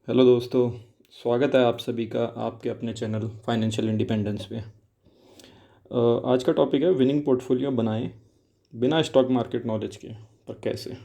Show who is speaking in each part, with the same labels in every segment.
Speaker 1: Hello दोस्तों। स्वागत है आप सभी का आपके अपने चैनल फाइनेंशियल इंडिपेंडेंस पे। आज का टॉपिक है विनिंग पोर्टफोलियो बनाएं बिना स्टॉक मार्केट नॉलेज के। पर कैसे?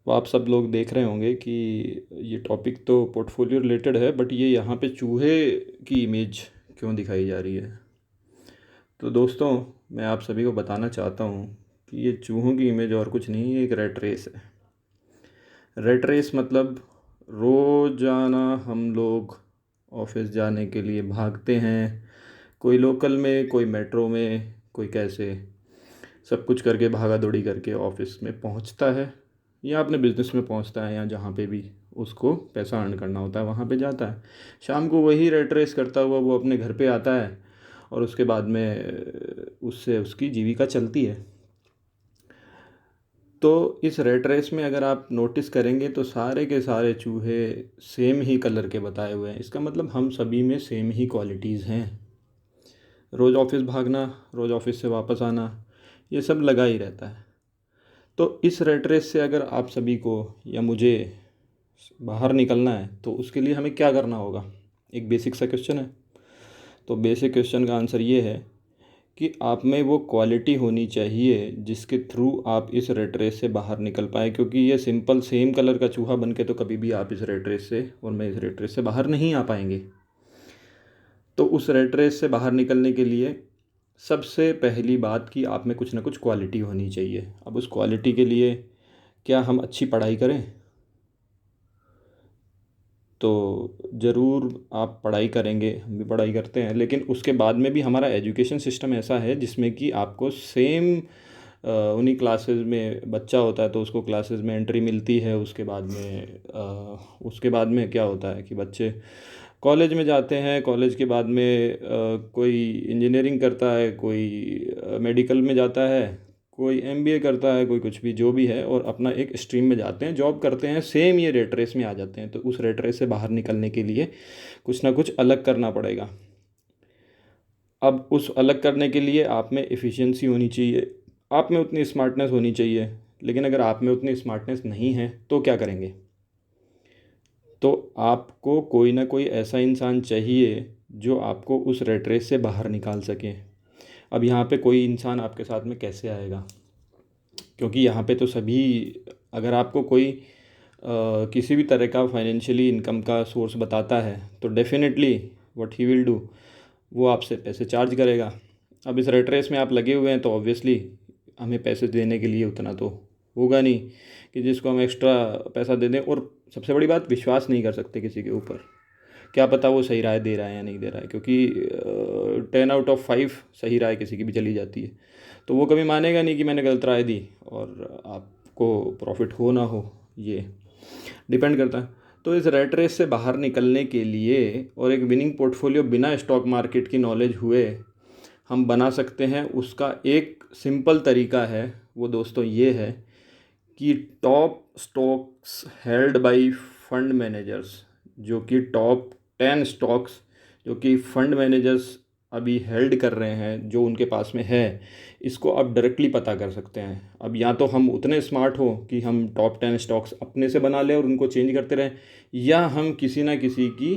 Speaker 1: वो आप सब लोग देख रहे होंगे कि ये टॉपिक तो पोर्टफोलियो रिलेटेड है, बट ये यहाँ पे चूहे की इमेज क्यों दिखाई जा रही है। तो दोस्तों, मैं आप सभी को बताना चाहता हूँ कि ये चूहों की इमेज और कुछ नहीं, ये एक रेट रेस है। रेट रेस मतलब रोज़ाना हम लोग ऑफिस जाने के लिए भागते हैं, कोई लोकल में, कोई मेट्रो में, कोई कैसे, सब कुछ करके भागा दौड़ी करके ऑफिस में पहुंचता है, या अपने बिजनेस में पहुंचता है, या जहाँ पे भी उसको पैसा अर्न करना होता है वहाँ पे जाता है। शाम को वही रेट रेस करता हुआ वो अपने घर पे आता है और उसके बाद में उससे उसकी जीविका चलती है। तो इस रेट रेस में अगर आप नोटिस करेंगे तो सारे के सारे चूहे सेम ही कलर के बताए हुए हैं। इसका मतलब हम सभी में सेम ही क्वालिटीज़ हैं। रोज़ ऑफिस भागना, रोज़ ऑफिस से वापस आना, ये सब लगा ही रहता है। तो इस रेट रेस से अगर आप सभी को या मुझे बाहर निकलना है तो उसके लिए हमें क्या करना होगा? एक बेसिक सा क्वेश्चन है। तो बेसिक क्वेश्चन का आंसर ये है कि आप में वो क्वालिटी होनी चाहिए जिसके थ्रू आप इस रेट रेस से बाहर निकल पाए, क्योंकि ये सिंपल सेम कलर का चूहा बन के तो कभी भी आप इस रेट रेस से और मैं इस रेट रेस से बाहर नहीं आ पाएंगे। तो उस रेट रेस से बाहर निकलने के लिए सबसे पहली बात कि आप में कुछ ना कुछ क्वालिटी होनी चाहिए। अब उस क्वालिटी के लिए क्या हम अच्छी पढ़ाई करें? तो ज़रूर आप पढ़ाई करेंगे, हम भी पढ़ाई करते हैं, लेकिन उसके बाद में भी हमारा एजुकेशन सिस्टम ऐसा है जिसमें कि आपको सेम उन्हीं क्लासेस में बच्चा होता है तो उसको क्लासेस में एंट्री मिलती है। उसके बाद में क्या होता है कि बच्चे कॉलेज में जाते हैं, कॉलेज के बाद में कोई इंजीनियरिंग करता है, कोई मेडिकल में जाता है, कोई एमबीए करता है, कोई कुछ भी जो भी है, और अपना एक स्ट्रीम में जाते हैं, जॉब करते हैं, सेम ये रेट रेस में आ जाते हैं। तो उस रेट रेस से बाहर निकलने के लिए कुछ ना कुछ अलग करना पड़ेगा। अब उस अलग करने के लिए आप में एफिशिएंसी होनी चाहिए, आप में उतनी स्मार्टनेस होनी चाहिए। लेकिन अगर आप में उतनी स्मार्टनेस नहीं है तो क्या करेंगे? तो आपको कोई ना कोई ऐसा इंसान चाहिए जो आपको उस रेट रेस से बाहर निकाल सके। अब यहाँ पे कोई इंसान आपके साथ में कैसे आएगा? क्योंकि यहाँ पे तो सभी, अगर आपको कोई किसी भी तरह का फाइनेंशियली इनकम का सोर्स बताता है तो definitely what he will do, वो आपसे पैसे चार्ज करेगा। अब इस रेट रेस में आप लगे हुए हैं तो ऑब्वियसली हमें पैसे देने के लिए उतना तो होगा नहीं कि जिसको हम एक्स्ट्रा पैसा दे दें। और सबसे बड़ी बात, विश्वास नहीं कर सकते किसी के ऊपर। क्या पता वो सही राय दे रहा है या नहीं दे रहा है, क्योंकि 10 आउट ऑफ 5 सही राय किसी की भी चली जाती है। तो वो कभी मानेगा नहीं कि मैंने गलत राय दी और आपको प्रॉफिट हो ना हो, ये डिपेंड करता है। तो इस रेट रेस से बाहर निकलने के लिए और एक विनिंग पोर्टफोलियो बिना स्टॉक मार्केट की नॉलेज हुए हम बना सकते हैं, उसका एक सिंपल तरीका है। वो दोस्तों ये है कि top stocks held by fund managers, जो कि टॉप 10 स्टॉक्स जो कि फंड मैनेजर्स अभी हेल्ड कर रहे हैं, जो उनके पास में है, इसको आप डायरेक्टली पता कर सकते हैं। अब या तो हम उतने स्मार्ट हो कि हम टॉप 10 स्टॉक्स अपने से बना लें और उनको चेंज करते रहें, या हम किसी ना किसी की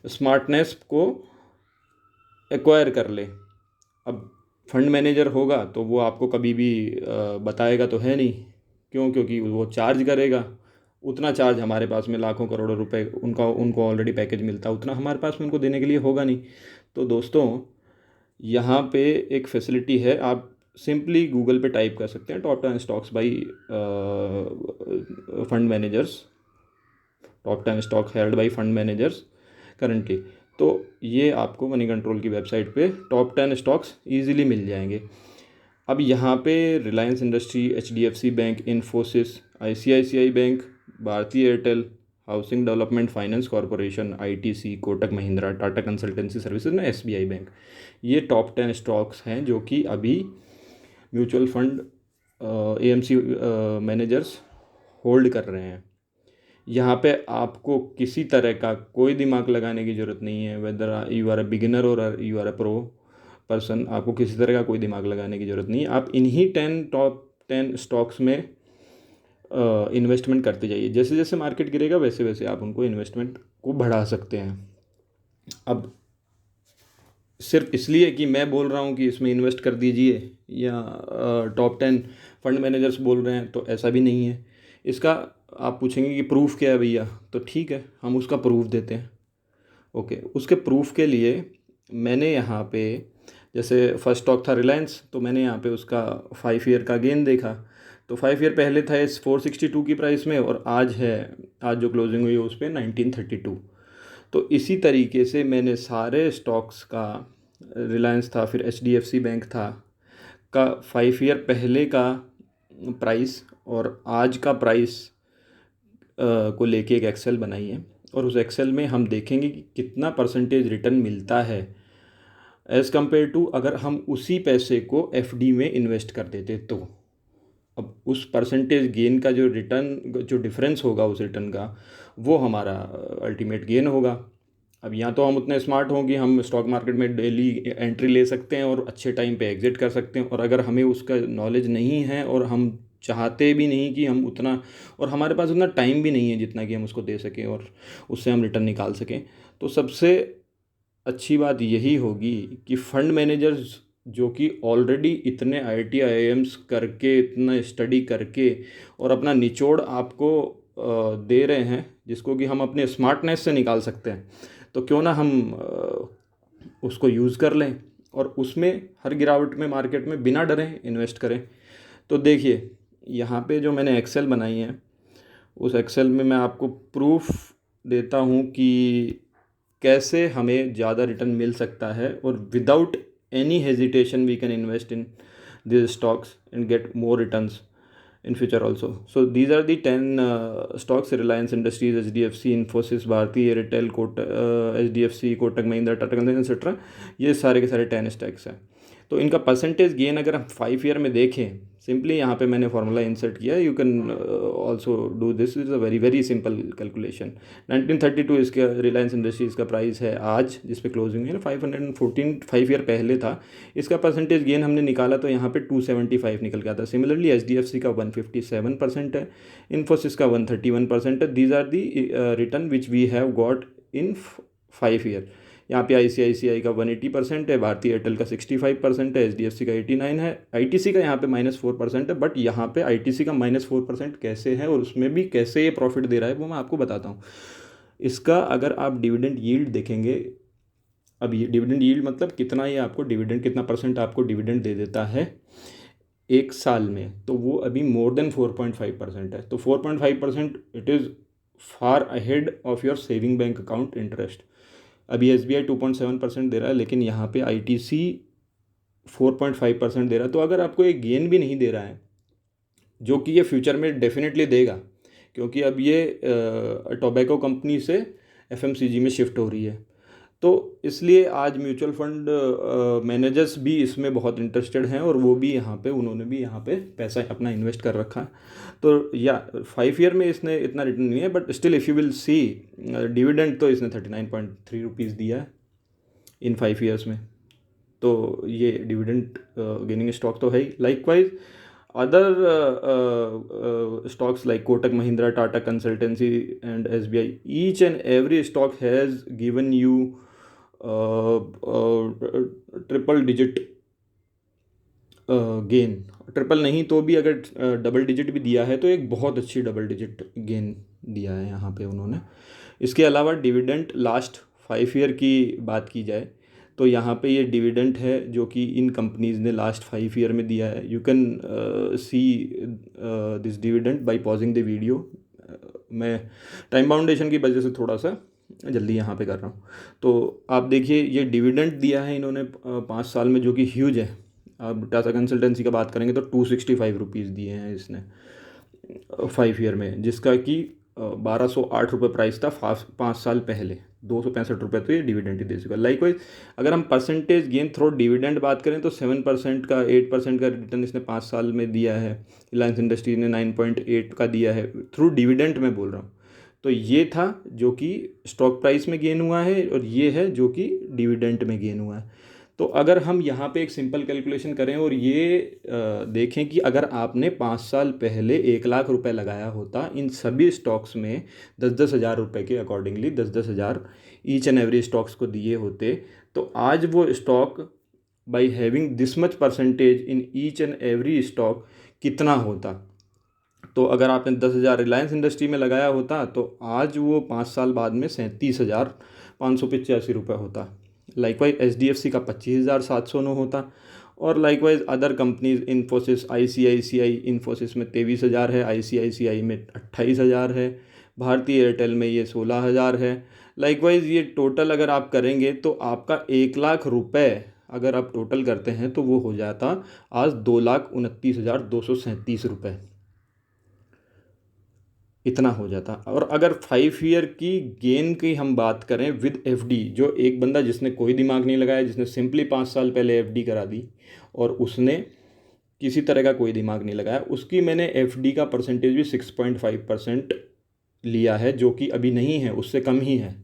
Speaker 1: स्मार्टनेस को एक्वायर कर ले। अब फंड मैनेजर होगा तो वो आपको कभी भी बताएगा तो है नहीं। क्यों? क्योंकि वो चार्ज करेगा। उतना चार्ज हमारे पास में लाखों करोड़ों रुपए उनका उनको ऑलरेडी पैकेज मिलता है, उतना हमारे पास में उनको देने के लिए होगा नहीं। तो दोस्तों, यहाँ पे एक फैसिलिटी है, आप सिंपली गूगल पे टाइप कर सकते हैं top 10 stocks by fund managers, top 10 stock held by fund managers currently. तो ये आपको मनी कंट्रोल की वेबसाइट पे टॉप 10 स्टॉक्स ईजिली मिल जाएंगे। अब यहाँ पे Reliance industry, HDFC bank, Infosys, ICICI bank, Bharti Airtel, housing development finance corporation, ITC, Kotak Mahindra, Tata consultancy services ना, एसबीआई बैंक, ये टॉप 10 स्टॉक्स हैं जो कि अभी mutual fund AMC managers hold कर रहे हैं। यहाँ पे आपको किसी तरह का कोई दिमाग लगाने की ज़रूरत नहीं है, whether you are a beginner और you are a pro person. आपको किसी तरह का कोई दिमाग लगाने की ज़रूरत नहीं है। आप इन्हीं टॉप 10 स्टॉक्स में इन्वेस्टमेंट करते जाइए। जैसे जैसे मार्केट गिरेगा वैसे वैसे आप उनको इन्वेस्टमेंट को बढ़ा सकते हैं। अब सिर्फ इसलिए कि मैं बोल रहा हूँ कि इसमें इन्वेस्ट कर दीजिए या टॉप 10 फंड मैनेजर्स बोल रहे हैं, तो ऐसा भी नहीं है। इसका आप पूछेंगे कि प्रूफ क्या है भैया, तो ठीक है, हम उसका प्रूफ देते हैं। ओके, उसके प्रूफ के लिए मैंने यहाँ पे, जैसे फर्स्ट स्टॉक था रिलायंस, तो मैंने यहाँ पे उसका 5 ईयर का गेन देखा। तो 5 ईयर पहले था इस 462 की प्राइस में, और आज है, आज जो क्लोजिंग हुई है उस पर 1932। तो इसी तरीके से मैंने सारे स्टॉक्स का, रिलायंस था, फिर एचडीएफसी बैंक था, का 5 ईयर पहले का प्राइस और आज का प्राइस को लेके एक एक्सेल बनाई है। और उस एक्सेल में हम देखेंगे कि कितना परसेंटेज रिटर्न मिलता है एज़ कम्पेयर टू अगर हम उसी पैसे को एफडी में इन्वेस्ट कर देते तो। अब उस परसेंटेज गेन का जो रिटर्न, जो डिफरेंस होगा उस रिटर्न का, वो हमारा अल्टीमेट गेन होगा। अब यहाँ तो हम उतने स्मार्ट हों कि हम स्टॉक मार्केट में डेली एंट्री ले सकते हैं और अच्छे टाइम पे एग्जिट कर सकते हैं, और अगर हमें उसका नॉलेज नहीं है और हम चाहते भी नहीं कि हम उतना, और हमारे पास उतना टाइम भी नहीं है जितना कि हम उसको दे सकें और उससे हम रिटर्न निकाल सकें, तो सबसे अच्छी बात यही होगी कि फंड मैनेजर्स जो कि ऑलरेडी इतने आईआईटी आईआईएम्स करके, इतना स्टडी करके और अपना निचोड़ आपको दे रहे हैं, जिसको कि हम अपने स्मार्टनेस से निकाल सकते हैं, तो क्यों ना हम उसको यूज़ कर लें और उसमें हर गिरावट में मार्केट में बिना डरे इन्वेस्ट करें। तो देखिए यहाँ पे जो मैंने एक्सेल बनाई है, उस एक्सेल में मैं आपको प्रूफ देता हूँ कि कैसे हमें ज़्यादा रिटर्न मिल सकता है, और without any hesitation we can invest in this stocks and get more returns in future also. So these are the 10 stocks: Reliance Industries, HDFC, Infosys, Bharti Airtel, HDFC, Kotak Mahindra, Tata Consulting, etc. ये सारे के सारे 10 stocks हैं। तो इनका percentage gain अगर हम 5 year में देखें, सिंपली यहाँ पे मैंने फार्मूला इंसर्ट किया, you can also do this, is a very very simple calculation. 1932 इसका रिलायंस इंडस्ट्रीज़ का प्राइस है आज, जिस पे क्लोजिंग है 514, 5 ईयर पहले था। इसका परसेंटेज गेन हमने निकाला तो यहाँ पे 275 निकल के आता है। सिमिलरली एचडीएफसी का 157% है, इन्फोसिस का 131% है। These are the return which we have got in 5 year. यहाँ पे आईसीआईसीआई का 180% है, भारतीय एयरटेल का 65% है, एचडीएफसी का 89 है, आईटीसी का यहाँ पे -4% है। बट यहाँ पे आईटीसी का -4% कैसे है और उसमें भी कैसे ये प्रॉफिट दे रहा है वो मैं आपको बताता हूँ। इसका अगर आप डिविडेंड यील्ड देखेंगे, अब ये डिविडेंड यील्ड मतलब कितना ये आपको डिविडेंड, कितना परसेंट आपको डिविडेंड दे देता है एक साल में, तो वो अभी मोर देन 4.5% है। तो 4.5% it is far ahead of your saving bank account interest. अभी एसबीआई 2.7% दे रहा है, लेकिन यहाँ पे आईटीसी 4.5% दे रहा है। तो अगर आपको एक गेन भी नहीं दे रहा है, जो कि ये फ्यूचर में डेफिनेटली देगा, क्योंकि अब ये टोबैको कंपनी से एफएमसीजी में शिफ्ट हो रही है, तो इसलिए आज म्यूचुअल फंड मैनेजर्स भी इसमें बहुत इंटरेस्टेड हैं, और वो भी यहाँ पे, उन्होंने भी यहाँ पे पैसा अपना इन्वेस्ट कर रखा है। तो या 5 ईयर में इसने इतना रिटर्न नहीं है, but still if you will see dividend, तो इसने 39.3 रुपीज़ दिया है इन 5 ईयर्स में। तो ये डिविडेंड गेनिंग स्टॉक तो है ही। Likewise other stocks like Kotak Mahindra, Tata Consultancy and SBI, each and every stock has given you triple digit gain. Triple नहीं तो भी अगर डबल डिजिट भी दिया है तो एक बहुत अच्छी डबल डिजिट गेन दिया है यहाँ पे उन्होंने। इसके अलावा डिविडेंड लास्ट 5 ईयर की बात की जाए तो यहाँ पे ये डिविडेंड है जो कि इन कंपनीज़ ने लास्ट 5 ईयर में दिया है। You can see this dividend by pausing the video. मैं टाइम बाउंडेशन की वजह से थोड़ा सा जल्दी यहाँ पे कर रहा हूँ। तो आप देखिए ये डिविडेंड दिया है इन्होंने 5 साल में, जो कि ह्यूज है। अब टाटा कंसल्टेंसी का बात करेंगे तो 265 रुपीज़ दिए हैं इसने 5 ईयर में, जिसका कि 1208 रुपये प्राइस था 5 साल पहले। 265 रुपये तो ये डिविडेंड ही दे चुका। लाइकवाइज अगर हम परसेंटेज गेन थ्रू डिविडेंड बात करें तो 7% का, 8% का रिटर्न इसने 5 साल में दिया है। रिलायंस इंडस्ट्रीज ने 9.8 का दिया है थ्रू डिविडेंड में बोल रहा हूँ। तो ये था जो कि स्टॉक प्राइस में गेन हुआ है, और ये है जो कि डिविडेंड में गेन हुआ है। तो अगर हम यहाँ पे एक सिंपल कैलकुलेशन करें और ये देखें कि अगर आपने 5 साल पहले 1 लाख रुपए लगाया होता इन सभी स्टॉक्स में, 10-10 हज़ार रुपये के अकॉर्डिंगली 10-10 हज़ार ईच एंड एवरी स्टॉक्स को दिए होते, तो आज वो stock by having this much percentage in each and every stock कितना होता। तो अगर आपने 10 हज़ार रिलायंस इंडस्ट्री में लगाया होता तो आज वो 5 साल बाद में 37,585 रुपये होता। लाइकवाइज HDFC का 25,709 होता। और likewise other companies Infosys, ICICI Infosys में 23,000 है, ICICI में 28,000 है, भारतीय एयरटेल में ये 16,000 है। लाइकवाइज ये टोटल अगर आप करेंगे तो आपका 1 लाख रुपए अगर आप टोटल करते हैं तो वो हो जाता आज 2,29,237 रुपये, इतना हो जाता। और अगर 5 ईयर की गेन की हम बात करें विद FD, जो एक बंदा जिसने कोई दिमाग नहीं लगाया, जिसने सिंपली 5 साल पहले FD करा दी और उसने किसी तरह का कोई दिमाग नहीं लगाया, उसकी मैंने FD का परसेंटेज भी 6.5% लिया है, जो कि अभी नहीं है, उससे कम ही है।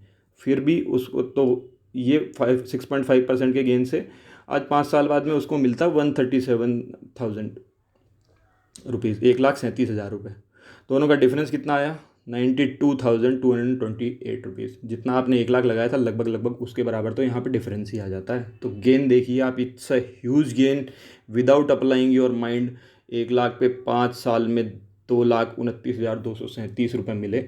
Speaker 1: फिर भी उसको तो ये 6.5% के गेन से आज 5 साल बाद में उसको मिलता 137,000 रुपीज़, 1,37,000 रुपये। दोनों का डिफरेंस कितना आया? 92,228 रुपीज़। जितना आपने 1 लाख लगाया था लगभग लगभग उसके बराबर तो यहाँ पे डिफरेंस ही आ जाता है। तो गेन देखिए आप, it's a huge gain without applying your mind. 1 lakh पे 5 साल में 2,29,237 रुपये मिले।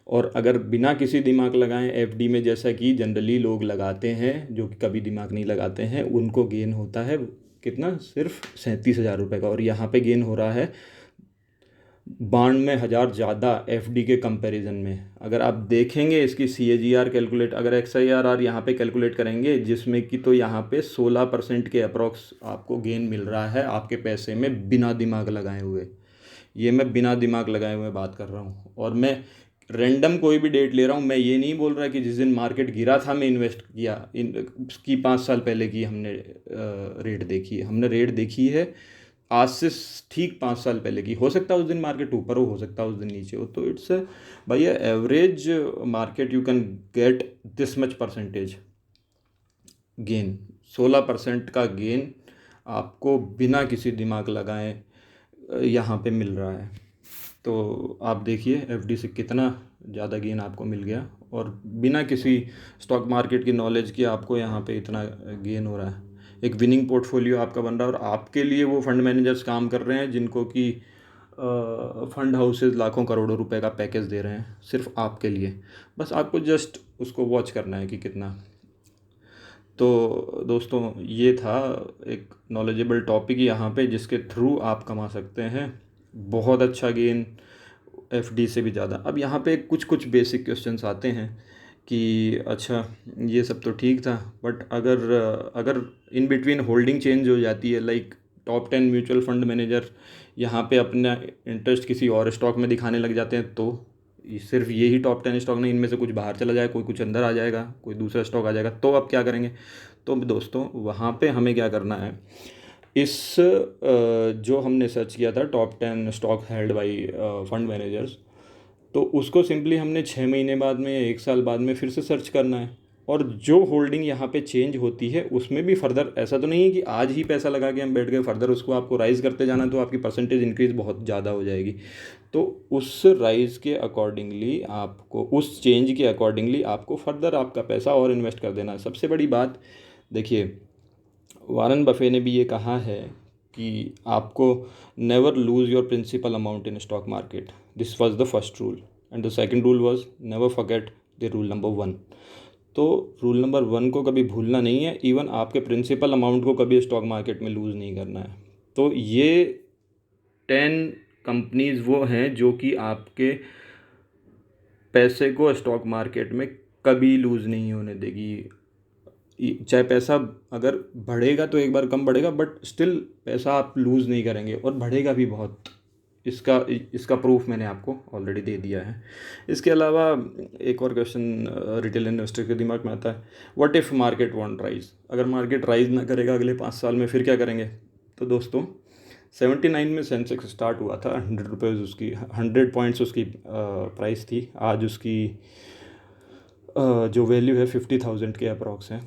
Speaker 1: और अगर बिना किसी दिमाग लगाएं FD में, जैसा कि जनरली लोग लगाते हैं जो कि कभी दिमाग नहीं लगाते हैं, उनको गेन होता है कितना? सिर्फ 37,000 रुपये का। और यहाँ पे गेन हो रहा है 92,000 ज़्यादा FD के कंपैरिजन में। अगर आप देखेंगे इसकी CAGR कैलकुलेट, अगर XIRR यहाँ पे कैलकुलेट करेंगे, जिसमें कि तो यहाँ पे 16% के अप्रॉक्स आपको गेन मिल रहा है आपके पैसे में, बिना दिमाग लगाए हुए। ये मैं बिना दिमाग लगाए हुए बात कर रहा हूँ, और मैं रैंडम कोई भी डेट ले रहा हूँ। मैं ये नहीं बोल रहा कि जिस दिन मार्केट गिरा था मैं इन्वेस्ट किया। इसकी 5 साल पहले की हमने रेट देखी है, हमने रेट देखी है आज से ठीक 5 साल पहले की। हो सकता है उस दिन मार्केट ऊपर हो सकता है उस दिन नीचे हो। तो इट्स भाई average market you can get this much percentage gain. 16% का गेन आपको बिना किसी दिमाग लगाए यहाँ पे मिल रहा है। तो आप देखिए FD से कितना ज़्यादा गेन आपको मिल गया, और बिना किसी स्टॉक मार्केट की नॉलेज के आपको यहाँ पे इतना गेन हो रहा है। एक विनिंग पोर्टफोलियो आपका बन रहा है, और आपके लिए वो फंड मैनेजर्स काम कर रहे हैं जिनको कि फंड हाउसेस लाखों करोड़ों रुपए का पैकेज दे रहे हैं सिर्फ आपके लिए। बस आपको जस्ट उसको वॉच करना है कि कितना। तो दोस्तों ये था एक नॉलेजेबल टॉपिक यहाँ पे, जिसके थ्रू आप कमा सकते हैं बहुत अच्छा गेन FD से भी ज़्यादा। अब यहाँ पे कुछ कुछ बेसिक क्वेश्चंस आते हैं कि अच्छा ये सब तो ठीक था, बट अगर अगर इन बिटवीन होल्डिंग चेंज हो जाती है, like top 10 mutual fund manager यहाँ पे अपना इंटरेस्ट किसी और स्टॉक में दिखाने लग जाते हैं, तो सिर्फ यही टॉप 10 स्टॉक नहीं, इनमें से कुछ बाहर चला जाए, कोई कुछ अंदर आ जाएगा, कोई दूसरा स्टॉक आ जाएगा, तो अब क्या करेंगे? तो दोस्तों वहाँ पे हमें क्या करना है, इस जो हमने सर्च किया था top 10 stock held by fund managers, तो उसको सिंपली हमने 6 महीने बाद में, 1 साल बाद में फिर से सर्च करना है। और जो होल्डिंग यहाँ पे चेंज होती है उसमें भी फर्दर, ऐसा तो नहीं है कि आज ही पैसा लगा के हम बैठ गए, फर्दर उसको आपको राइज़ करते जाना, तो आपकी परसेंटेज इंक्रीज़ बहुत ज़्यादा हो जाएगी। तो उस राइज़ के अकॉर्डिंगली आपको, उस चेंज के अकॉर्डिंगली आपको फर्दर आपका पैसा और इन्वेस्ट कर देना है। सबसे बड़ी बात देखिए, वारन बफे ने भी ये कहा है कि आपको never lose your principal amount in stock market. This was the first rule, and the second rule was never forget the rule number 1। तो रूल नंबर 1 को कभी भूलना नहीं है, इवन आपके प्रिंसिपल अमाउंट को कभी स्टॉक मार्केट में लूज़ नहीं करना है। तो ये 10 कंपनीज़ वो हैं जो कि आपके पैसे को स्टॉक मार्केट में कभी लूज़ नहीं होने देगी। चाहे पैसा अगर बढ़ेगा तो एक बार कम बढ़ेगा, बट स्टिल पैसा आप लूज़ नहीं करेंगे, और बढ़ेगा भी बहुत। इसका इसका प्रूफ मैंने आपको ऑलरेडी दे दिया है। इसके अलावा एक और क्वेश्चन रिटेल इन्वेस्टर के दिमाग में आता है, what if market want rise? अगर मार्केट राइज ना करेगा अगले 5 साल में, फिर क्या करेंगे? तो दोस्तों 79 में सेंसेक्स स्टार्ट हुआ था, 100 रुपीज़ उसकी, 100 पॉइंट्स उसकी प्राइस थी। आज उसकी जो वैल्यू है 50,000 के अप्रॉक्स है।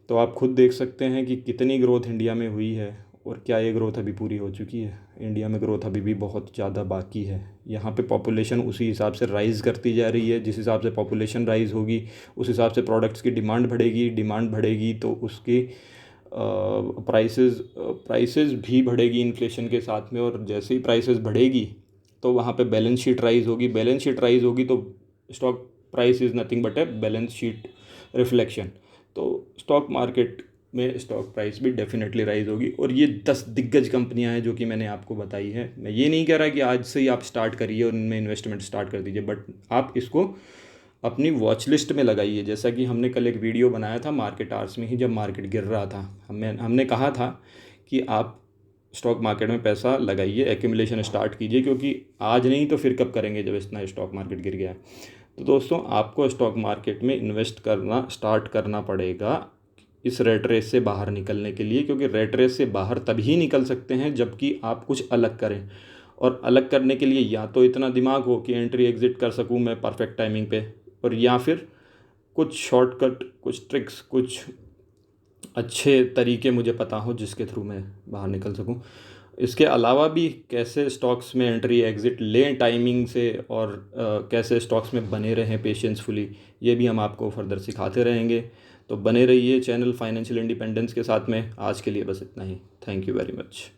Speaker 1: तो आप खुद देख सकते हैं कि कितनी ग्रोथ इंडिया में हुई है और क्या ये ग्रोथ अभी पूरी हो चुकी है। इंडिया में ग्रोथ अभी भी बहुत ज़्यादा बाकी है। यहाँ पे पॉपुलेशन उसी हिसाब से राइज़ करती जा रही है। जिस हिसाब से पॉपुलेशन राइज़ होगी उस हिसाब से प्रोडक्ट्स की डिमांड बढ़ेगी तो उसकी प्राइसेस भी बढ़ेगी इन्फ्लेशन के साथ में। और जैसे ही प्राइसेस बढ़ेगी तो वहाँ पे बैलेंस शीट राइज़ होगी तो stock price is nothing but a balance sheet reflection. तो स्टॉक मार्केट में स्टॉक प्राइस भी डेफिनेटली राइज होगी। और ये 10 दिग्गज कंपनियां हैं जो कि मैंने आपको बताई है। मैं ये नहीं कह रहा कि आज से ही आप स्टार्ट करिए और इनमें इन्वेस्टमेंट स्टार्ट कर दीजिए, बट आप इसको अपनी वॉच लिस्ट में लगाइए। जैसा कि हमने कल एक वीडियो बनाया था मार्केट आवर्स में ही, जब मार्केट गिर रहा था, हमने कहा था कि आप स्टॉक मार्केट में पैसा लगाइए, एक्यूमुलेशन स्टार्ट कीजिए, क्योंकि आज नहीं तो फिर कब करेंगे जब इतना स्टॉक मार्केट गिर गया है। तो दोस्तों, आपको स्टॉक मार्केट में इन्वेस्ट करना स्टार्ट करना पड़ेगा इस रेट रेस से बाहर निकलने के लिए, क्योंकि रेट रेस से बाहर तभी निकल सकते हैं जबकि आप कुछ अलग करें। और अलग करने के लिए या तो इतना दिमाग हो कि एंट्री एग्ज़िट कर सकूं मैं परफेक्ट टाइमिंग पे, और या फिर कुछ शॉर्टकट, कुछ ट्रिक्स, कुछ अच्छे तरीके मुझे पता हो जिसके थ्रू मैं बाहर निकल सकूं। इसके अलावा भी कैसे स्टॉक्स में एंट्री एग्ज़िट लें टाइमिंग से, और कैसे स्टॉक्स में बने रहें पेशेंसफुली, ये भी हम आपको फर्दर सिखाते रहेंगे। तो बने रहिए चैनल फाइनेंशियल इंडिपेंडेंस के साथ में। आज के लिए बस इतना ही। Thank you very much.